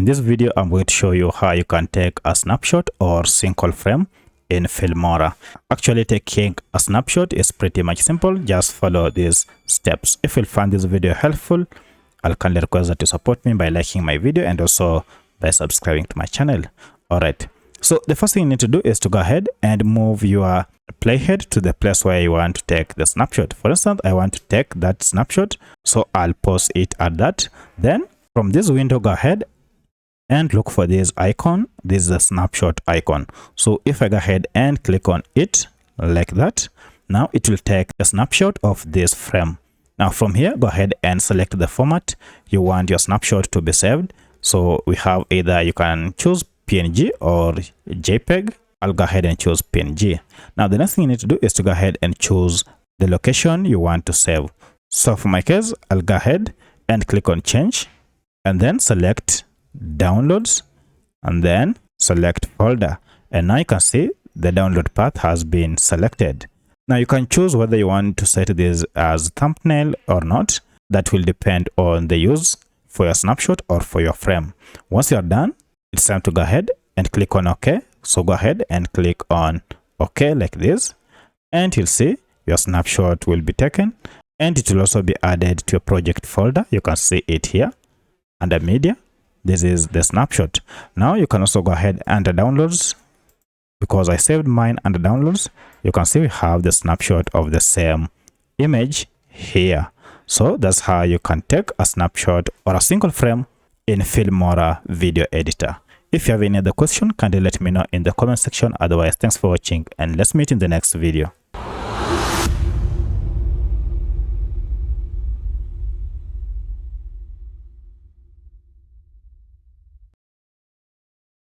In this video, I'm going to show you how you can take a snapshot or single frame in Filmora. Actually, taking a snapshot is pretty much simple. Just follow these steps. If you find this video helpful, I'll kindly request that you support me by liking my video and also by subscribing to my channel. Alright, so the first thing you need to do is to go ahead and move your playhead to the place where you want to take the snapshot. For instance, I want to take that snapshot, so I'll pause it at that. Then from this window, go ahead and look for this icon. This is a snapshot icon. So if I go ahead and click on it like that, now it will take a snapshot of this frame. Now from here, go ahead and select the format you want your snapshot to be saved. So we have either you can choose PNG or JPEG. I'll go ahead and choose PNG. Now the next thing you need to do is to go ahead and choose the location you want to save. So for my case, I'll go ahead and click on change and then select downloads and then select folder, and now you can see the download path has been selected. Now you can choose whether you want to set this as thumbnail or not. That will depend on the use for your snapshot or for your frame. Once you're done, it's time to go ahead and click on OK. So go ahead and click on OK like this, and you'll see your snapshot will be taken, and it will also be added to your project folder. You can see it here under media. This is the snapshot. Now you can also go ahead under downloads. Because I saved mine under downloads, you can see we have the snapshot of the same image here. So that's how you can take a snapshot or a single frame in Filmora video editor. If you have any other question, kindly let me know in the comment section. Otherwise, thanks for watching and let's meet in the next video.